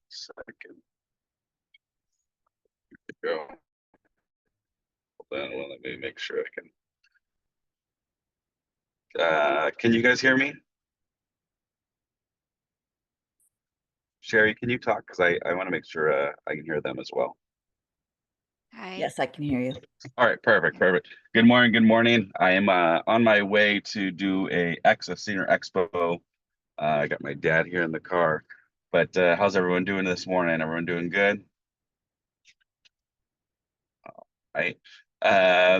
Second. Go. Then let me make sure I can you guys hear me? Sherry, can you talk? Because I want to make sure I can hear them as well. Hi. Yes, I can hear you. All right, perfect. Good morning, good morning. I am on my way to do a Senior Expo. I got my dad here in the car. But how's everyone doing this morning? Everyone doing good? All right.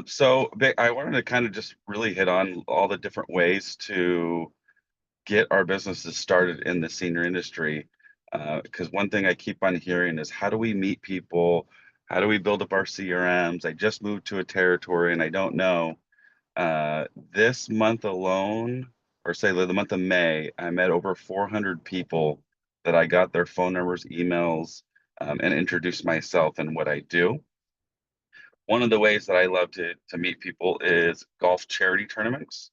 So I wanted to kind of just really hit on all the different ways to get our businesses started in the senior industry. Because one thing I keep on hearing is, how do we meet people? How do we build up our CRMs? I just moved to a territory and I don't know. This month alone, or say the month of May, I met over 400 people that I got their phone numbers, emails, and introduced myself and what I do. One of the ways that I love to meet people is golf charity tournaments.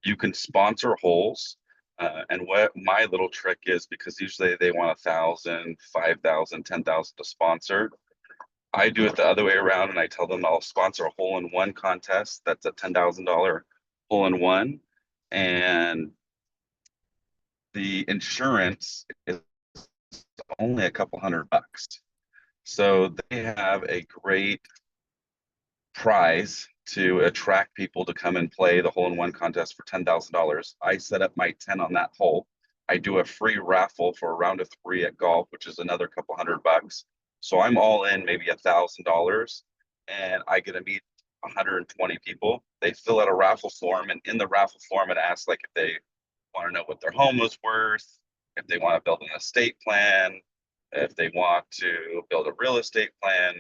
You can sponsor holes. And what my little trick is, because usually they want 1,000, 5,000, 10,000 to sponsor. I do it the other way around, and I tell them I'll sponsor a hole-in-one contest. That's a $10,000 hole-in-one, and the insurance is only a couple $100. So they have a great prize to attract people to come and play the hole-in-one contest for $10,000. I set up my 10 on that hole. I do a free raffle for a round of 3 at golf, which is another couple $100. So I'm all in maybe $1,000, and I get to meet 120 people. They fill out a raffle form, and in the raffle form, it asks like if they want to know what their home was worth, if they want to build an estate plan, if they want to build a real estate plan.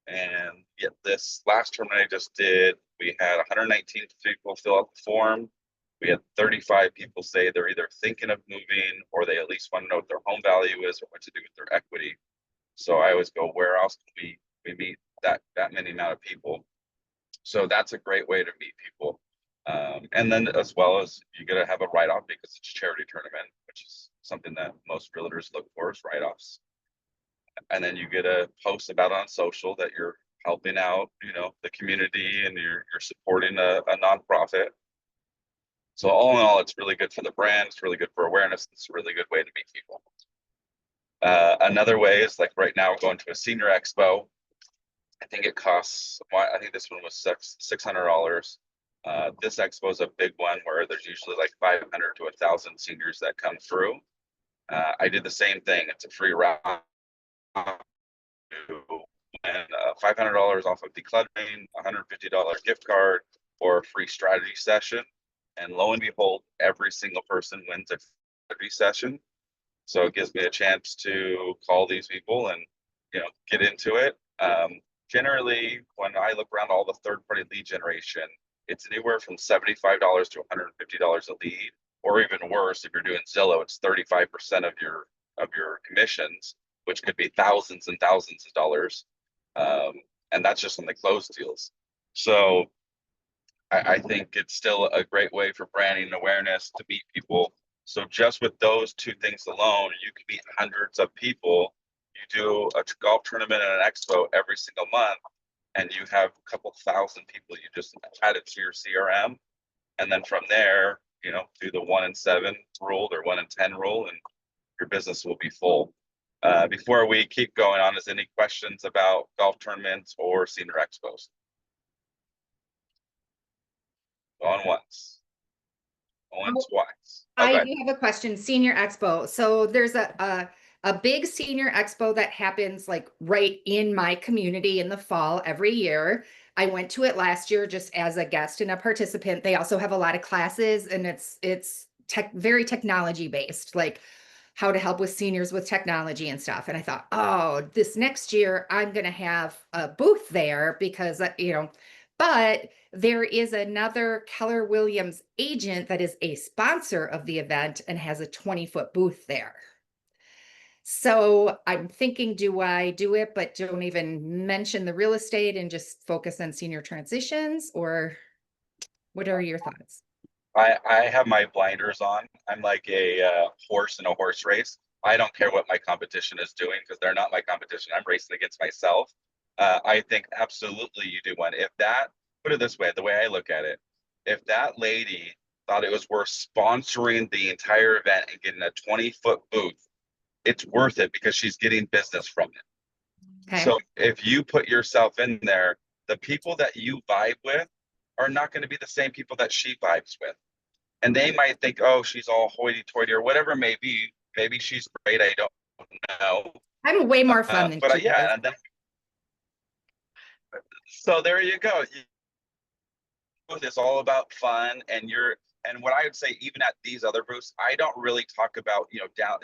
And yet this last tournament I just did, we had 119 people fill out the form. We had 35 people say they're either thinking of moving or they at least want to know what their home value is or what to do with their equity. So I always go, where else can we meet that many amount of people? So that's a great way to meet people. And then as well as you got to have a write-off because it's a charity tournament, which is something that most realtors look for, is write-offs. And then you get a post about on social that you're helping out, the community, and you're supporting a nonprofit. So all in all, it's really good for the brand. It's really good for awareness. It's a really good way to meet people. Another way is, like right now, we're going to a senior expo. I think it costs, I think this one was $600. This expo is a big one where there's usually like 500 to 1,000 seniors that come through. I did the same thing. It's a free round. And $500 off of decluttering, $150 gift card, or a free strategy session. And lo and behold, every single person wins a strategy session. So it gives me a chance to call these people and get into it. Generally, when I look around all the third-party lead generation, it's anywhere from $75 to $150 a lead, or even worse, if you're doing Zillow, it's 35% of your commissions, which could be thousands and thousands of dollars. And that's just on the closed deals. So I think it's still a great way for branding and awareness to meet people. So just with those two things alone, you can meet hundreds of people. You do a golf tournament and an expo every single month, and you have a couple thousand people you just added to your CRM. And then from there, do the 1 in 7 rule or 1 in 10 rule, and your business will be full. Before we keep going on, is any questions about golf tournaments or senior expos? Going once. Going twice. Okay. I do have a question. Senior Expo. So there's a big senior expo that happens like right in my community in the fall every year. I went to it last year just as a guest and a participant. They also have a lot of classes, and it's very technology based, like how to help with seniors with technology and stuff. And I thought, oh, this next year I'm going to have a booth there because, but there is another Keller Williams agent that is a sponsor of the event and has a 20-foot booth there. So I'm thinking, do I do it, but don't even mention the real estate and just focus on senior transitions? Or what are your thoughts? I have my blinders on. I'm like a horse in a horse race. I don't care what my competition is doing because they're not my competition. I'm racing against myself. I think absolutely you do one. If that, put it this way, the way I look at it, if that lady thought it was worth sponsoring the entire event and getting a 20-foot booth, it's worth it because she's getting business from it. Okay. So if you put yourself in there, the people that you vibe with are not going to be the same people that she vibes with. And they might think, oh, she's all hoity-toity or whatever it may be. Maybe she's great. I don't know. I'm way more fun than But she is. yeah, and then so there you go. It's all about fun, and what I would say, even at these other booths, I don't really talk about, down,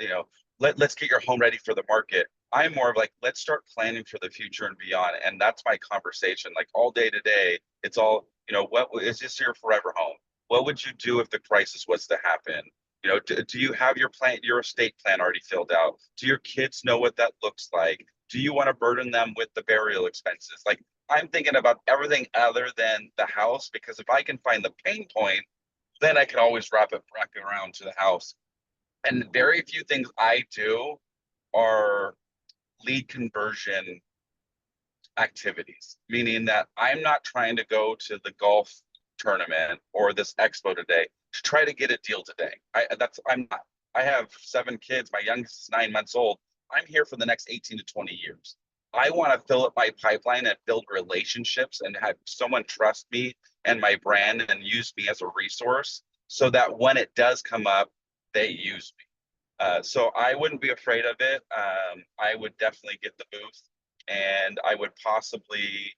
let's get your home ready for the market. I'm more of like, let's start planning for the future and beyond. And that's my conversation. Like all day today, it's all, what is this your forever home? What would you do if the crisis was to happen? Do you have your estate plan already filled out? Do your kids know what that looks like? Do you want to burden them with the burial expenses? Like, I'm thinking about everything other than the house, because if I can find the pain point, then I can always wrap it back around to the house. And very few things I do are lead conversion activities, meaning that I'm not trying to go to the golf tournament or this expo today to try to get a deal today. I'm not. I have 7 kids. My youngest is 9 months old. I'm here for the next 18 to 20 years. I want to fill up my pipeline and build relationships and have someone trust me and my brand and use me as a resource so that when it does come up, they use me. So I wouldn't be afraid of it. I would definitely get the booth, and I would possibly,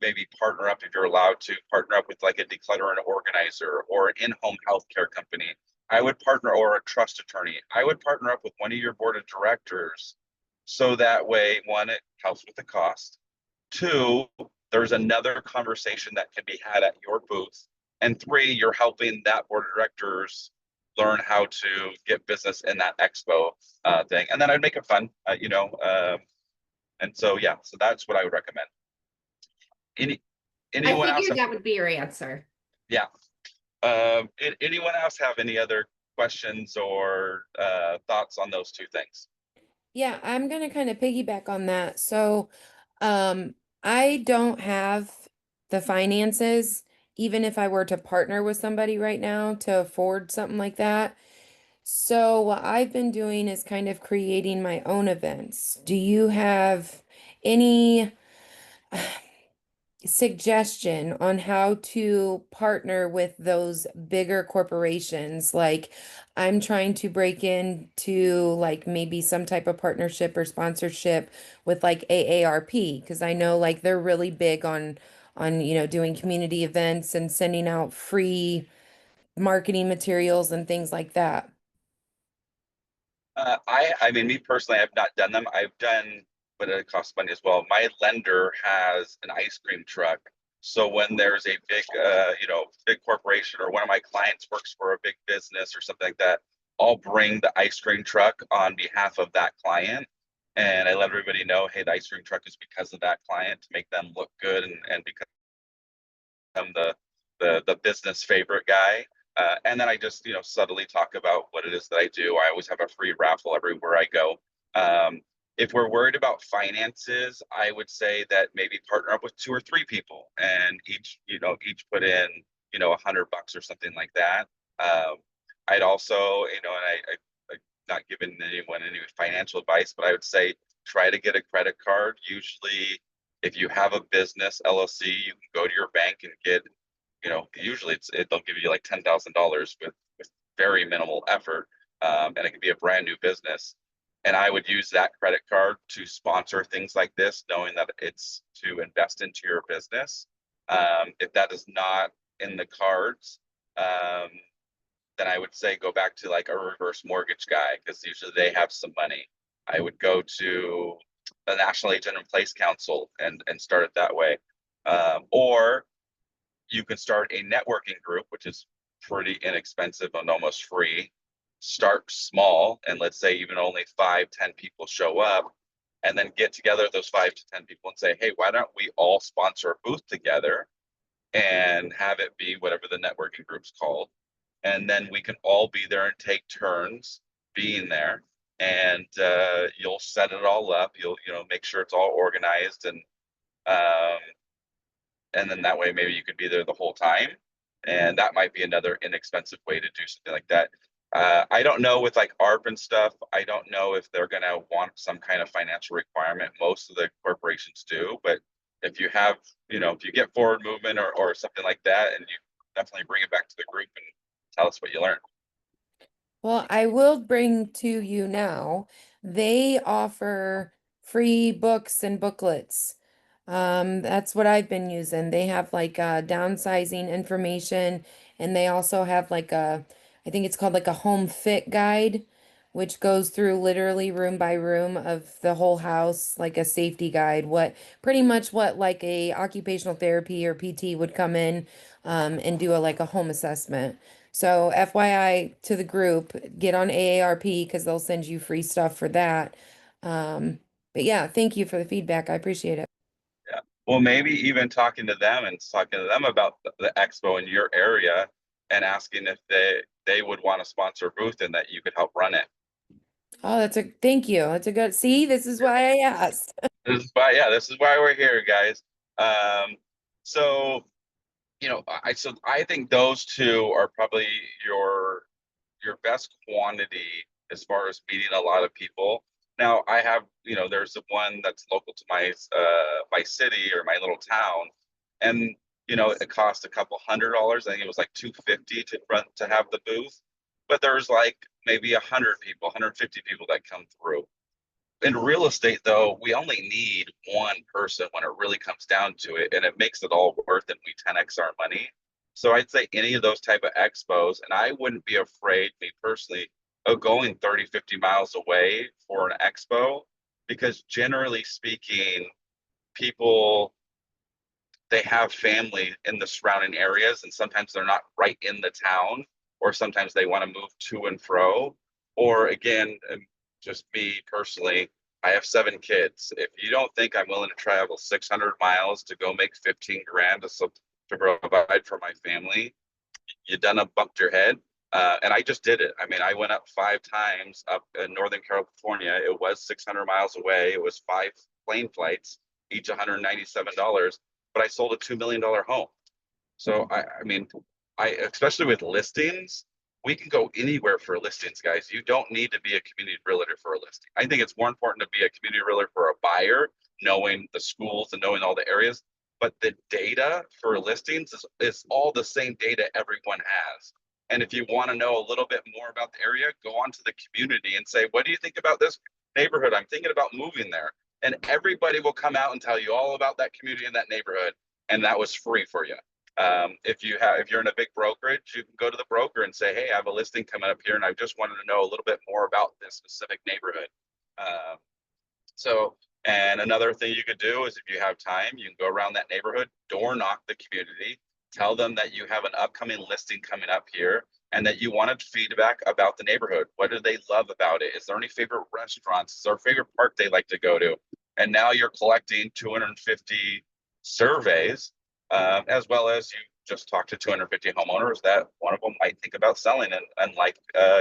maybe partner up, if you're allowed to partner up with like a declutter and organizer or an in-home healthcare company. I would partner, or a trust attorney. I would partner up with one of your board of directors, so that way, one, it helps with the cost. Two, there's another conversation that can be had at your booth. And three, you're helping that board of directors learn how to get business in that expo thing. And then I'd make it fun, and so, yeah, so that's what I would recommend. Any, I anyone else figured have, that would be your answer. yeah. Anyone else have any other questions or thoughts on those two things? Yeah, I'm gonna kind of piggyback on that. So, I don't have the finances, even if I were to partner with somebody right now to afford something like that. So, what I've been doing is kind of creating my own events. Do you have any suggestion on how to partner with those bigger corporations? Like, I'm trying to break into like maybe some type of partnership or sponsorship with like AARP, because I know like they're really big on doing community events and sending out free marketing materials and things like that. I mean, me personally, I've not done them. I've done, but it costs money as well. My lender has an ice cream truck. So when there's a big, big corporation, or one of my clients works for a big business or something like that, I'll bring the ice cream truck on behalf of that client. And I let everybody know, hey, the ice cream truck is because of that client, to make them look good, and because I'm the business favorite guy. And then I just, subtly talk about what it is that I do. I always have a free raffle everywhere I go. If we're worried about finances, I would say that maybe partner up with 2 or 3 people, and each put in, $100 or something like that. I'd also, I'm not giving anyone any financial advice, but I would say try to get a credit card. Usually, if you have a business LLC, you can go to your bank and get, usually they'll give you like $10,000 with very minimal effort, and it could be a brand new business. And I would use that credit card to sponsor things like this, knowing that it's to invest into your business. If that is not in the cards, then I would say go back to like a reverse mortgage guy, because usually they have some money. I would go to the National Agent in Place Council and start it that way. Or you can start a networking group, which is pretty inexpensive and almost free. Start small, and let's say even only 5, 10 people show up, and then get together those 5 to 10 people and say, hey, why don't we all sponsor a booth together and have it be whatever the networking group's called. And then we can all be there and take turns being there. and you'll set it all up. You'll, make sure it's all organized, um, and then that way maybe you could be there the whole time. And that might be another inexpensive way to do something like that. I don't know with like ARP and stuff. I don't know if they're going to want some kind of financial requirement. Most of the corporations do, but if you have, if you get forward movement or something like that, and you definitely bring it back to the group and tell us what you learned. Well, I will bring to you now, they offer free books and booklets. That's what I've been using. They have like downsizing information, and they also have like I think it's called like a home fit guide, which goes through literally room by room of the whole house, like a safety guide, what pretty much what like a occupational therapy or PT would come in and do a like a home assessment. So FYI to the group, get on AARP because they'll send you free stuff for that. But yeah, thank you for the feedback. I appreciate it. Yeah. Well, maybe even talking to them about the expo in your area and asking if they would want to sponsor a booth and that you could help run it. Oh, that's a thank you. That's a good see, this is why I asked. This is why we're here, guys. Um, so so I think those two are probably your your best quantity as far as meeting a lot of people. Now I have, there's the one that's local to my city or my little town, and it cost a couple $100. I think it was like 250 to run to have the booth, but there's like maybe 100 people, 150 people that come through. In real estate, though, we only need one person when it really comes down to it, and it makes it all worth it. We 10x our money. So I'd say any of those type of expos, and I wouldn't be afraid, me personally, of going 30, 50 miles away for an expo, because generally speaking, people, they have family in the surrounding areas, and sometimes they're not right in the town, or sometimes they want to move to and fro. Or again, just me personally, I have 7 kids. If you don't think I'm willing to travel 600 miles to go make 15 grand to provide for my family, you done bumped your head. And I just did it. I mean, I went up 5 times up in Northern California. It was 600 miles away. It was 5 plane flights, each $197, but I sold a $2 million home. So I mean, especially with listings, we can go anywhere for listings, guys. You don't need to be a community realtor for a listing. I think it's more important to be a community realtor for a buyer, knowing the schools and knowing all the areas. But the data for listings is all the same data everyone has. And if you want to know a little bit more about the area, go onto the community and say, what do you think about this neighborhood? I'm thinking about moving there. And everybody will come out and tell you all about that community and that neighborhood. And that was free for you. If you're in a big brokerage, you can go to the broker and say, hey, I have a listing coming up here, and I just wanted to know a little bit more about this specific neighborhood. Um, and another thing you could do is, if you have time, you can go around that neighborhood, door knock the community, tell them that you have an upcoming listing coming up here, and that you wanted feedback about the neighborhood. What do they love about it? Is there any favorite restaurants? Is there a favorite park they like to go to? And now you're collecting 250 surveys, as well as you just talk to 250 homeowners that one of them might think about selling, and like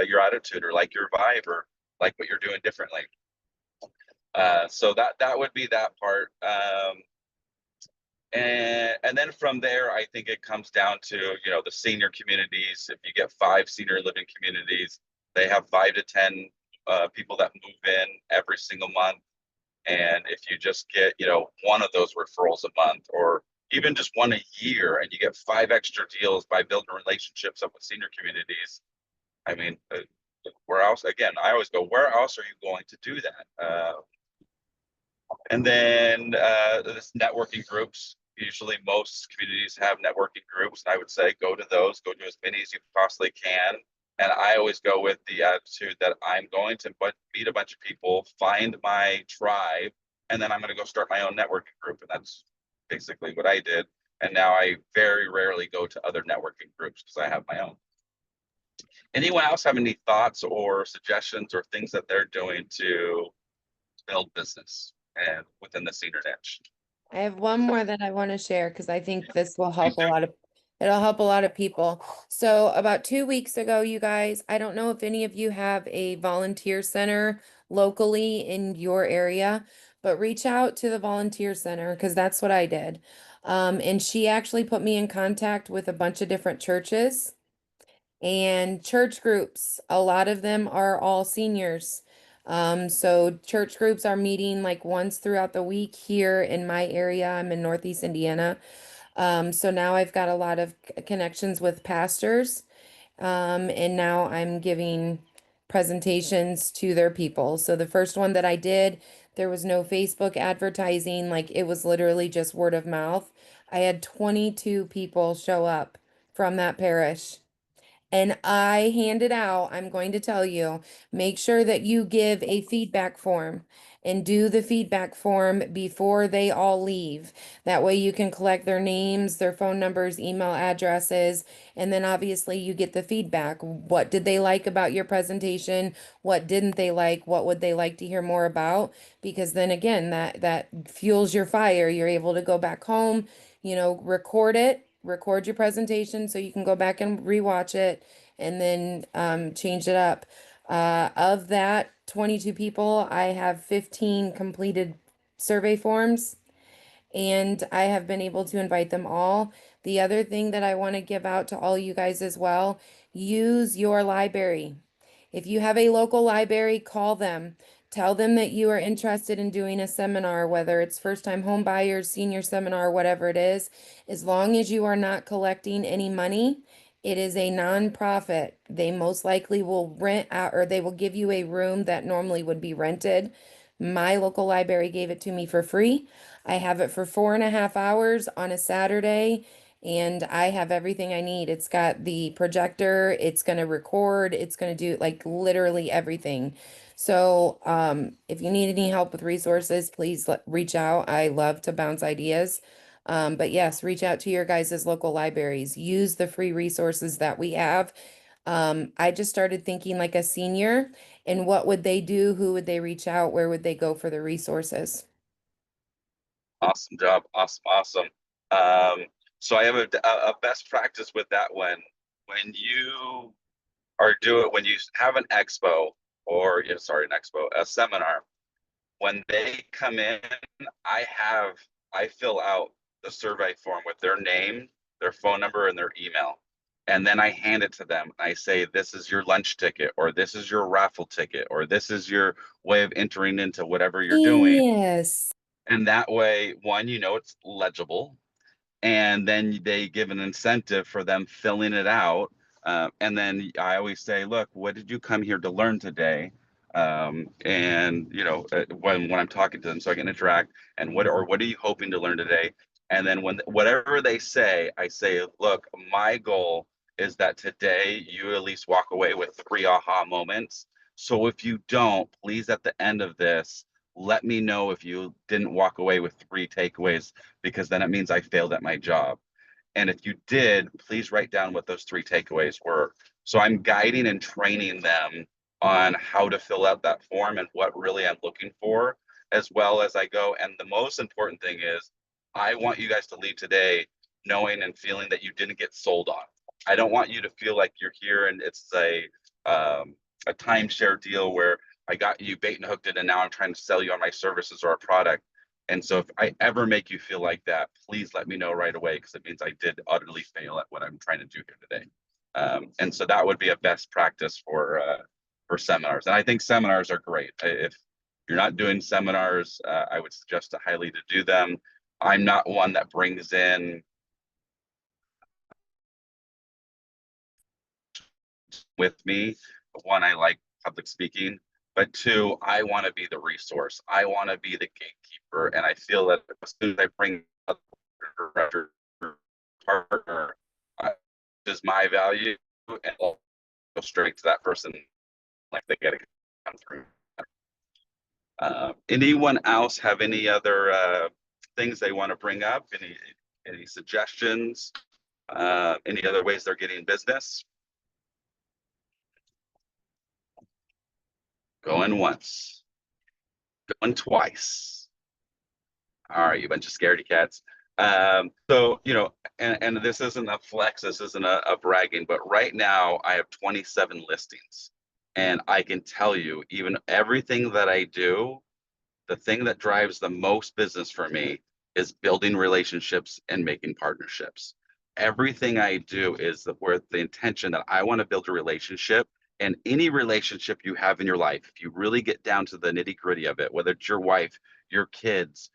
your attitude, or like your vibe, or like what you're doing differently. So that would be that part. And then from there, I think it comes down to, the senior communities. If you get 5 senior living communities, they have 5 to 10 people that move in every single month. And if you just get, one of those referrals a month, or even just one a year, and you get 5 extra deals by building relationships up with senior communities, I mean, where else? Again, I always go, where else are you going to do that? And then this networking groups. Usually most communities have networking groups. And I would say go to those, go to as many as you possibly can. And I always go with the attitude that I'm going to meet a bunch of people, find my tribe, and then I'm going to go start my own networking group. And that's basically what I did. And now I very rarely go to other networking groups because I have my own. Anyone else have any thoughts or suggestions or things that they're doing to build business and within the senior niche? I have one more that I want to share because I think this will help a lot of It'll help a lot of people. So about 2 weeks ago, you guys, I don't know if any of you have a volunteer center locally in your area, but reach out to the volunteer center because that's what I did. And she actually put me in contact with a bunch of different churches and church groups. A lot of them are all seniors. So church groups are meeting like once throughout the week here in my area. I'm in Northeast Indiana. So now I've got a lot of connections with pastors. And now I'm giving presentations to their people. So the first one that I did, there was no Facebook advertising, like it was literally just word of mouth. I had 22 people show up from that parish. And I handed out, I'm going to tell you, make sure that you give a feedback form and do the feedback form before they all leave. That way you can collect their names, their phone numbers, email addresses, and then obviously you get the feedback. What did they like about your presentation? What didn't they like? What would they like to hear more about? Because then again, that fuels your fire. You're able to go back home, record it, record your presentation so you can go back and rewatch it and then change it up. Of that 22 people, I have 15 completed survey forms and I have been able to invite them all. The other thing that I want to give out to all you guys as well, use your library. If you have a local library, call them. Tell them that you are interested in doing a seminar, whether it's first time home buyers, senior seminar, whatever it is. As long as you are not collecting any money, it is a nonprofit. They most likely will rent out or they will give you a room that normally would be rented. My local library gave it to me for free. I have it for 4.5 hours on a Saturday, and I have everything I need. It's got the projector, it's going to record, it's going to do like literally everything. So, if you need any help with resources, please reach out. I love to bounce ideas. But yes, reach out to your guys' local libraries. Use the free resources that we have. I just started thinking like a senior and what would they do? Who would they reach out? Where would they go for the resources? Awesome job. Awesome. Awesome. Um, so I have a best practice with that when you when you have an expo or, yeah, sorry, an expo, a seminar, when they come in, I have, I fill out the survey form with their name, their phone number, and their email. And then I hand it to them. I say, this is your lunch ticket, or this is your raffle ticket, or this is your way of entering into whatever you're doing. Yes. And that way, one, it's legible, and then they give an incentive for them filling it out. And then I always say, look, what did you come here to learn today? And when I'm talking to them, so I can interact. And what are you hoping to learn today? And then when whatever they say, I say, look, my goal is that today you at least walk away with 3 aha moments. So if you don't, please, at the end of this, let me know if you didn't walk away with 3 takeaways, because then it means I failed at my job. And if you did, please write down what those 3 takeaways were. So I'm guiding and training them on how to fill out that form and what really I'm looking for, as well as I go. And the most important thing is, I want you guys to leave today knowing and feeling that you didn't get sold on. I don't want you to feel like you're here and it's a timeshare deal where I got you bait and hooked it and now I'm trying to sell you on my services or a product. And so if I ever make you feel like that, please let me know right away, because it means I did utterly fail at what I'm trying to do here today. And so that would be a best practice for seminars. And I think seminars are great. If you're not doing seminars, I would suggest highly to do them. I'm not one that brings in with me. One, I like public speaking, but two, I want to be the resource. I want to be the gatekeeper. And I feel that as soon as I bring a director partner, is my value, and I'll go straight to that person like they got to come through. Anyone else have any other things they want to bring up? Any suggestions? Any other ways they're getting business? Going once, going twice. All right, you bunch of scaredy cats. So, and this isn't a flex, this isn't a bragging, but right now I have 27 listings. And I can tell you, even everything that I do, the thing that drives the most business for me is building relationships and making partnerships. Everything I do is with the intention that I want to build a relationship. And any relationship you have in your life, if you really get down to the nitty gritty of it, whether it's your wife, your kids,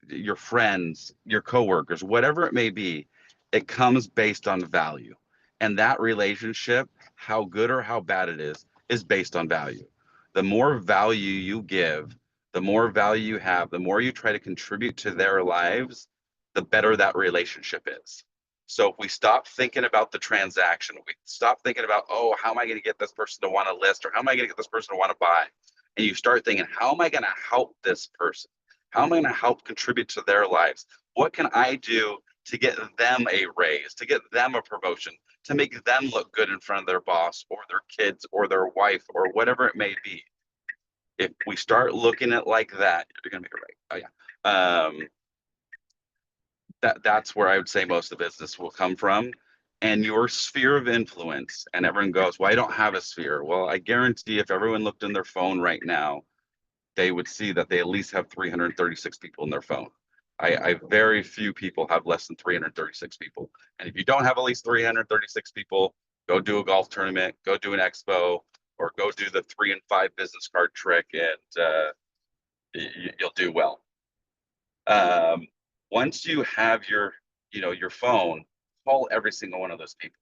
your friends, your coworkers, whatever it may be, it comes based on value. And that relationship, how good or how bad it is based on value. The more value you give, the more value you have, the more you try to contribute to their lives, the better that relationship is. So if we stop thinking about the transaction, we stop thinking about, oh, how am I going to get this person to want to list, or how am I going to get this person to want to buy? And you start thinking, how am I going to help this person? How am I going to help contribute to their lives? What can I do to get them a raise, to get them a promotion, to make them look good in front of their boss or their kids or their wife or whatever it may be? If we start looking at like that, you're gonna make it right. Oh yeah. That's where I would say most of the business will come from. And your sphere of influence, and everyone goes, well, I don't have a sphere. Well, I guarantee if everyone looked in their phone right now, they would see that they at least have 336 people in their phone. I very few people have less than 336 people. And if you don't have at least 336 people, go do a golf tournament, go do an expo, or go do the 3 and 5 business card trick, and you'll do well. Once you have your phone, call every single one of those people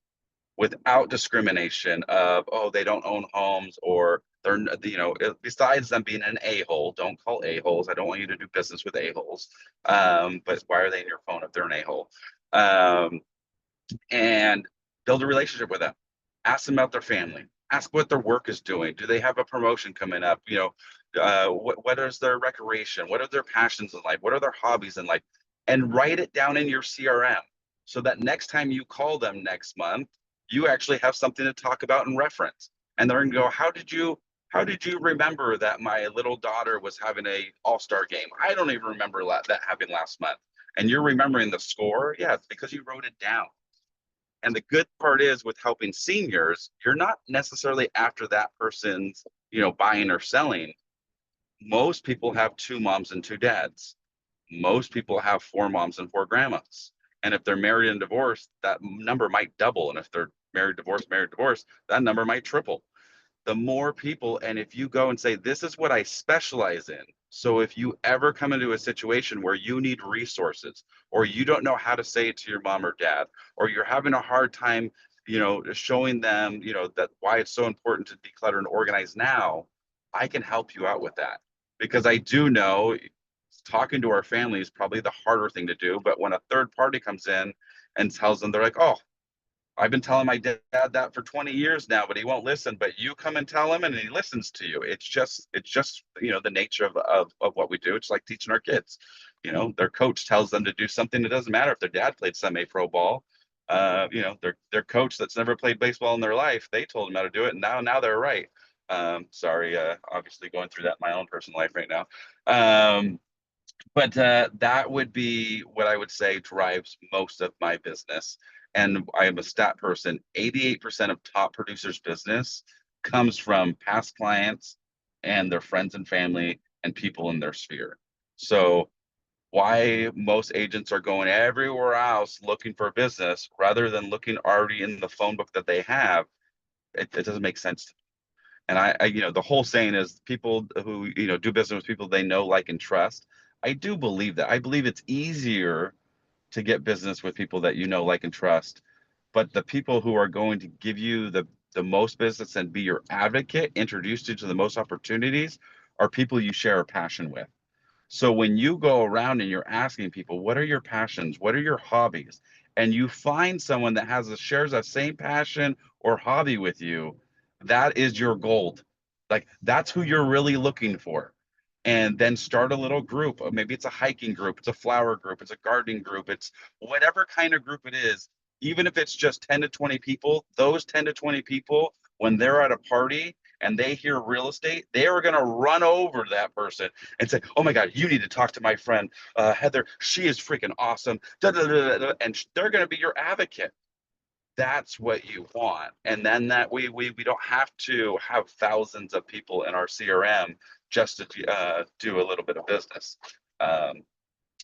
without discrimination of, oh, they don't own homes, or they're, besides them being an a-hole. Don't call a-holes. I don't want you to do business with a-holes. But why are they in your phone if they're an a-hole? And build a relationship with them. Ask them about their family. Ask what their work is doing. Do they have a promotion coming up? What is their recreation? What are their passions in life? What are their hobbies in life? And write it down in your CRM so that next time you call them next month, you actually have something to talk about and reference. And they're gonna go, how did you remember that my little daughter was having a all-star game? I don't even remember that happened last month. And you're remembering the score? Yeah, it's because you wrote it down. And the good part is with helping seniors, you're not necessarily after that person's, buying or selling. Most people have 2 moms and 2 dads. Most people have 4 moms and 4 grandmas. And if they're married and divorced, that number might double. And if they're married, divorced, that number might triple. The more people, and if you go and say, this is what I specialize in. So if you ever come into a situation where you need resources, or you don't know how to say it to your mom or dad, or you're having a hard time, showing them, that why it's so important to declutter and organize now, I can help you out with that. Because I do know talking to our family is probably the harder thing to do. But when a third party comes in and tells them, they're like, oh, I've been telling my dad that for 20 years now, but he won't listen. But you come and tell him and he listens to you. It's just the nature of what we do. It's like teaching our kids. Their coach tells them to do something. It doesn't matter if their dad played semi-pro ball. Their coach that's never played baseball in their life, they told them how to do it, and now they're right. Sorry, obviously going through that in my own personal life right now. But that would be what I would say drives most of my business. And I am a stat person. 88% of top producers' business comes from past clients and their friends and family and people in their sphere. So why most agents are going everywhere else looking for business rather than looking already in the phone book that they have, it doesn't make sense to me. And the whole saying is people who, do business with people they know, like, and trust. I do believe that. I believe it's easier to get business with people that you know, like, and trust. But the people who are going to give you the most business and be your advocate, introduce you to the most opportunities, are people you share a passion with. So when you go around and you're asking people, what are your passions? What are your hobbies? And you find someone that shares that same passion or hobby with you, that is your gold. Like, that's who you're really looking for. And then start a little group. Maybe it's a hiking group, it's a flower group, it's a gardening group, it's whatever kind of group it is. Even if it's just 10 to 20 people, those 10 to 20 people, when they're at a party and they hear real estate, they are going to run over to that person and say, "Oh my God, you need to talk to my friend Heather. She is freaking awesome." Da, da, da, da, da. And they're going to be your advocate. That's what you want. And then that we don't have to have thousands of people in our CRM just to do a little bit of business.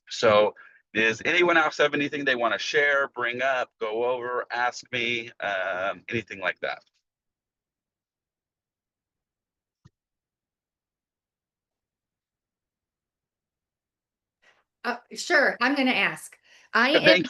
So does anyone else have anything they want to share, bring up, go over, ask me, anything like that? Sure, I'm going to ask. I am. Thank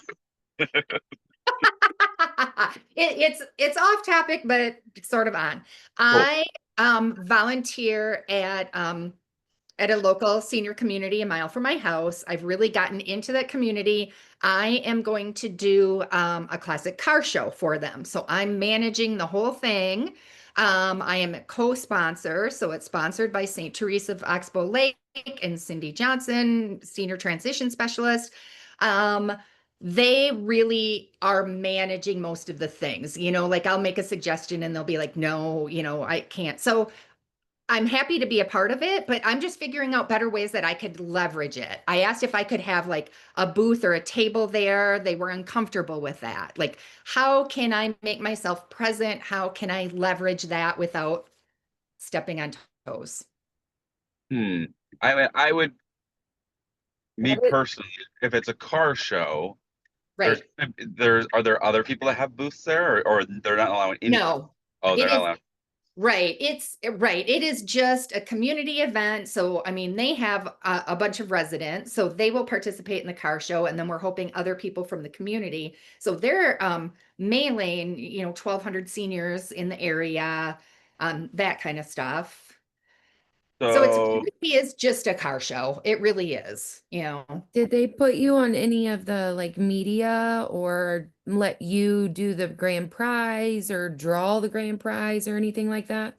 It's off topic, but it's sort of on. you. I volunteer at a local senior community a mile from my house. I've really gotten into that community. I am going to do a classic car show for them. So I'm managing the whole thing. I am a co-sponsor, so it's sponsored by St. Teresa of Oxbow Lake and Cindy Johnson, senior transition specialist. Um, they really are managing most of the things, like I'll make a suggestion and they'll be like, no, I can't. So I'm happy to be a part of it, but I'm just figuring out better ways that I could leverage it. I asked if I could have like a booth or a table there. They were uncomfortable with that. Like, how can I make myself present? How can I leverage that without stepping on toes? Hmm. I would, me That is- personally, if it's a car show, there's Right. are there other people that have booths there, or they're not allowing any? No, Oh, it they're not is allowing. right. It's right. It is just a community event. So, I mean, they have a bunch of residents, so they will participate in the car show, and then we're hoping other people from the community. So they're mailing, 1,200 seniors in the area, that kind of stuff. So it So really is just a car show. It really is. Did they put you on any of the like media or let you do the grand prize or draw the grand prize or anything like that?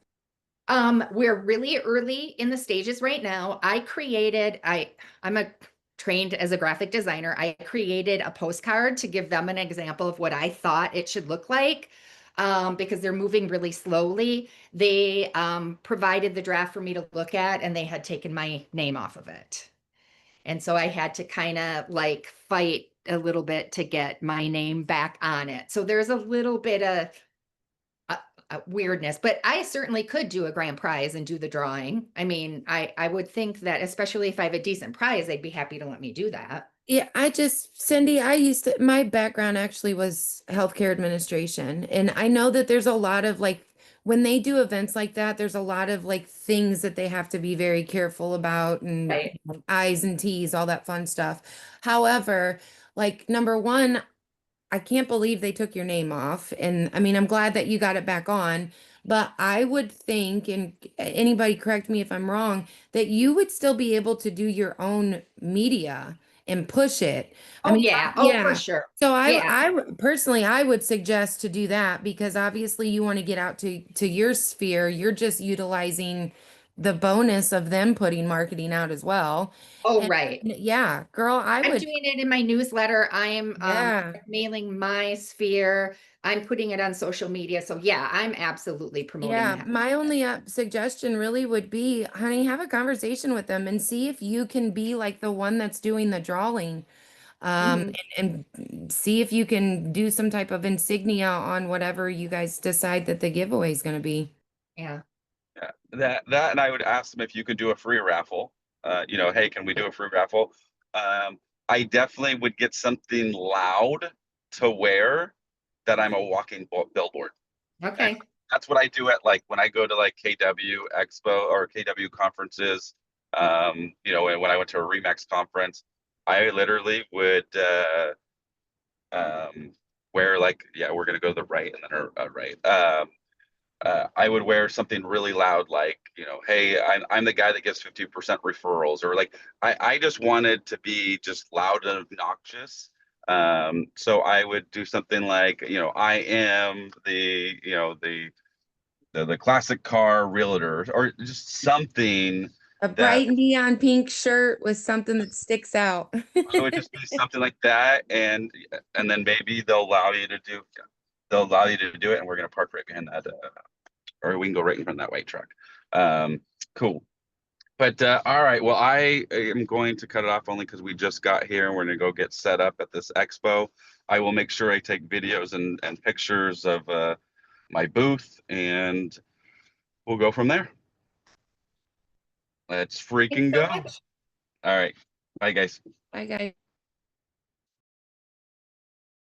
We're really early in the stages right now. I'm a trained as a graphic designer. I created a postcard to give them an example of what I thought it should look like. Because they're moving really slowly. They provided the draft for me to look at, and they had taken my name off of it. And so I had to kind of like fight a little bit to get my name back on it. So there's a little bit of uh, weirdness, but I certainly could do a grand prize and do the drawing. I mean, I would think that, especially if I have a decent prize, they'd be happy to let me do that. Yeah, Cindy, my background actually was healthcare administration. And I know that there's a lot of like, when they do events like that, there's a lot of like things that they have to be very careful about and Right. I's and T's, all that fun stuff. However, like number one, I can't believe they took your name off. And I mean, I'm glad that you got it back on, but I would think, and anybody correct me if I'm wrong, that you would still be able to do your own media and push it. I Oh mean, yeah. Oh, for yeah. sure. So Yeah. personally, I would suggest to do that because obviously you want to get out to your sphere. You're just utilizing the bonus of them putting marketing out as well. Oh, And right. yeah, girl, I I'm would, doing it in my newsletter. I am yeah. mailing my sphere. I'm putting it on social media. So yeah, I'm absolutely promoting Yeah, that. my only suggestion really would be, honey, have a conversation with them and see if you can be like the one that's doing the drawing. Mhm. And see if you can do some type of insignia on whatever you guys decide that the giveaway is going to be. Yeah. yeah, and I would ask them if you could do a free raffle. Hey, can we do a free raffle? I definitely would get something loud to wear that I'm a walking billboard. And Okay. that's what I do at like when I go to like KW Expo or KW conferences. And when I went to a Remax conference, I literally would um, wear like, yeah, we're gonna go to the right and then right. I would wear something really loud, like, hey, I'm the guy that gets 50% referrals, or like, I just wanted to be just loud and obnoxious. So I would do something like, I am the classic car realtor, or just something A that bright neon pink shirt with something that sticks out. I would just do something like that, and then maybe they'll allow you to do it, and we're gonna park right behind that. or we can go right in front of that white truck. Cool. But all right, well, I am going to cut it off only because we just got here and we're gonna go get set up at this expo. I will make sure I take videos and pictures of my booth, and we'll go from there. Let's Thanks freaking so go. much. All right. Bye, guys. Bye, guys.